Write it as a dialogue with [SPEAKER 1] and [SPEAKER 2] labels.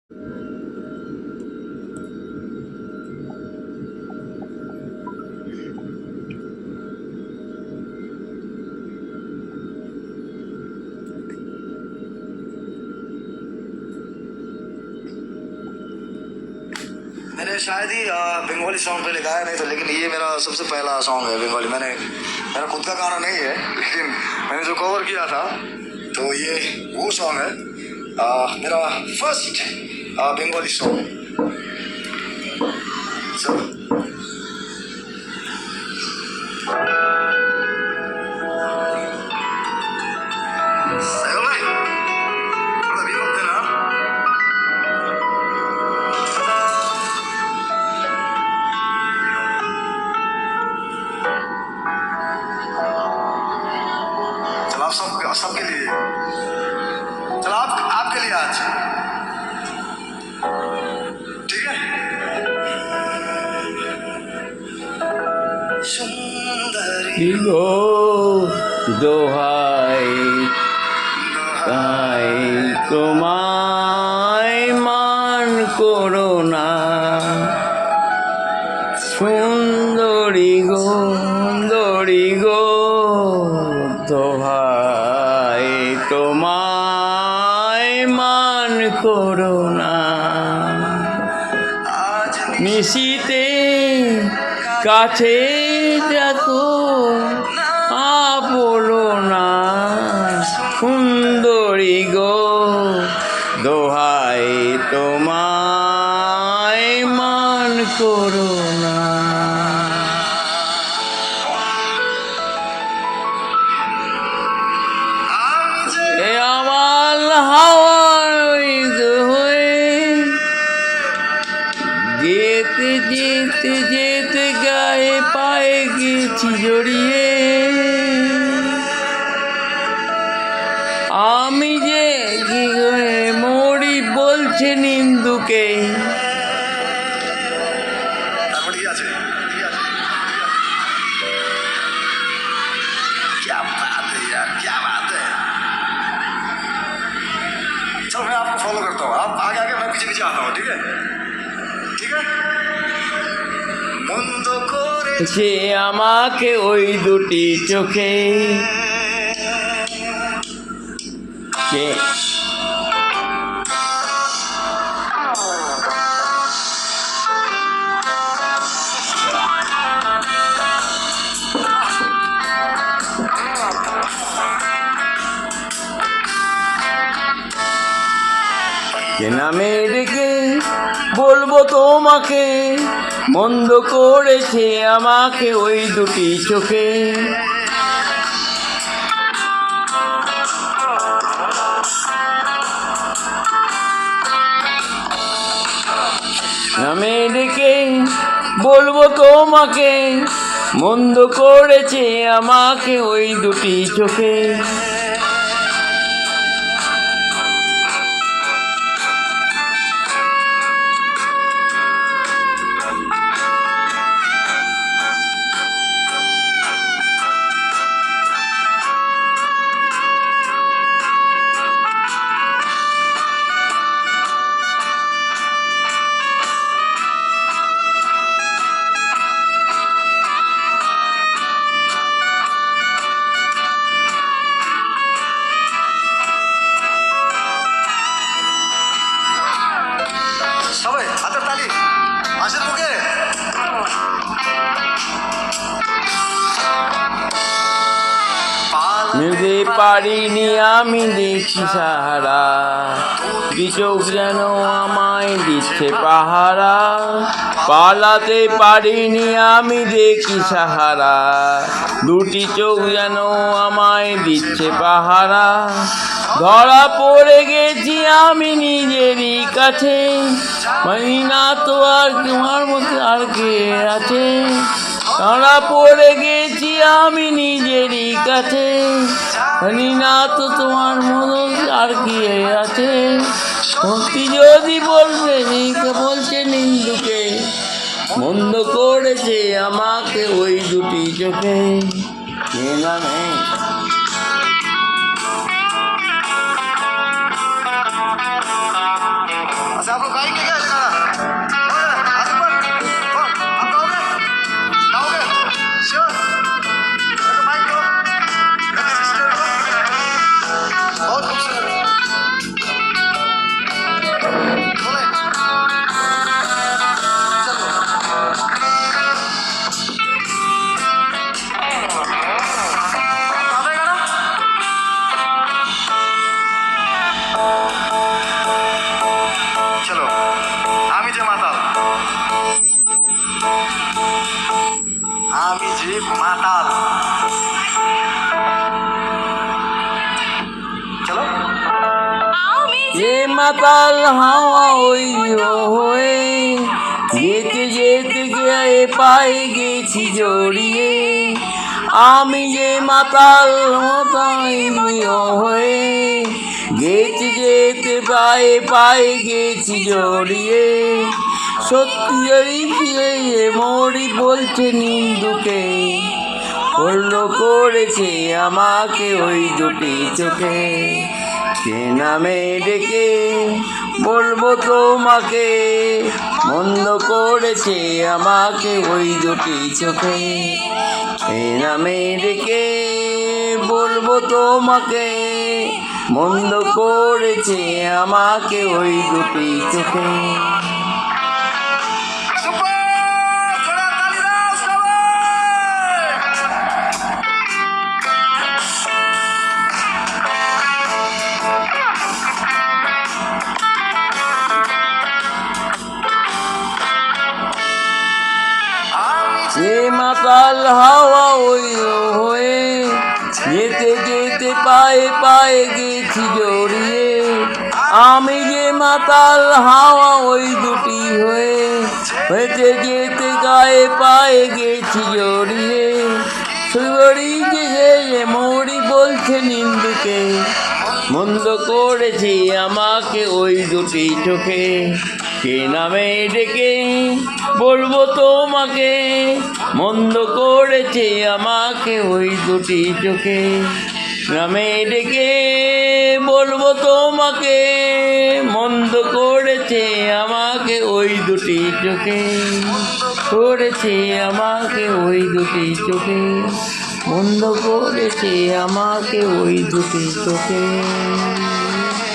[SPEAKER 1] मैंने शायद ही बंगाली सॉन्ग पहले गाया नहीं था, लेकिन ये मेरा सबसे पहला सॉन्ग है बंगाली। मेरा खुद का गाना नहीं है, लेकिन मैंने जो कवर किया था तो ये वो सॉन्ग है, मेरा फर्स्ट बंगाली सॉन्ग। आप सबके लिए, चलो आपके लिए आज, ठीक है।
[SPEAKER 2] সুন্দরী গো দোহাই তাই তোমায় মান করো না, সুন্দরী গো দোহাই তোমায় মান করো না। নিশিতে কাছে দেখো বলো না, সুন্দরী গো দোহাই তোমায় মান করো না। এ আমার হাওয়ার হয়ে যেতে যেতে যেতে গায়ে পায়ে গেছি জড়িয়ে, আমি যে কি করে মরি বলছে নিন্দুকে।
[SPEAKER 1] चलो मैं आपको फॉलो करता हूँ, आप आगे आगे, मैं पीछे पीछे आता हूँ, ठीक है ठीक है। মন্দ
[SPEAKER 2] সে আমাকে ওই দুটি চোখে নামে ডেকে বলবো তোমাকে, মন্দ করেছে আমাকে ওই দুটি চোখে। নামে ডেকে বলবো তোমাকে, মন্দ করেছে আমাকে ওই দুটি চোখে।
[SPEAKER 1] সবাই হাতের তালি, হাসির মুখে।
[SPEAKER 2] মিলতে পারিনি আমি দেখি সাহারা, চোখ যেন আমায় দিচ্ছে পাহারা। পালাতে পারিনি আমি দেখি সাহারা, দুটি চোখ যেন আমায় দিচ্ছে পাহারা। ধরা পড়ে গেছি আমি নিজেরই কাছে, মানি না তো আর তোমার মতো আর কে আছে। ধরা পড়ে গেছি আমি নিজেরই কাছে, জানি না তো তোমার মতো আর কি আছে। ভক্তি যদি বলবে বলছে নিন্দুকে, মন্দ করেছে আমাকে ওই দুটি চোখে। নামে
[SPEAKER 1] আচ্ছা आपको गाएंगे क्या इस गाना? हाथ ऊपर। कौन? आप गाओगे? गाओगे? Sure? मेरे माइक दो। मेरी sister को। बहुत खूबसूरत। बोले। चलो। गाएगा ना? चलो আমি যে মাতাল চলো
[SPEAKER 2] যে মাতাল হাওয়া ওই হয়ে যেতে যেতে গিয়ে পায়ে গেছি জড়িয়ে আমি যে মাতাল হতাই হয়ে যেতে যেতে পায়ে পায়ে গেছি জড়িয়ে সত্যি মরি বলছে নিন্দুকে করলো করেছে আমাকে ওই দুটি চোখে সে নামে ডেকে বলবো তোমাকে মন্দ করেছে আমাকে ওই দুটি চোখে সে নামে ডেকে বলবো তোমাকে মন্দ করেছে আমাকে ওই দুটি চোখে
[SPEAKER 1] সুপার জোরে তালি দাও সবাই
[SPEAKER 2] যে মাতাল হাওয়া ওই হয়ে যেতে যেতে পায়ে পায়ে গেছি জড়িয়ে আমি যে মাতাল হাওয়া ওই দুটি হয়ে হেঁটে যেতে গায়ে পায়ে গেছি জড়িয়ে সুবড়ি যে মরি বলছে নিন্দুকে মন্দ করেছি আমাকে ওই দুটি চোখে কে নামে ডেকে বলবো তোমাকে মন্দ করেছে আমাকে ওই দুটি চোখে নামে ডেকে বলবো তোমাকে মন্দ করেছে আমাকে ওই দুটি চোখে করেছে আমাকে ওই দুটি চোখে মন্দ করেছে আমাকে ওই দুটি চোখে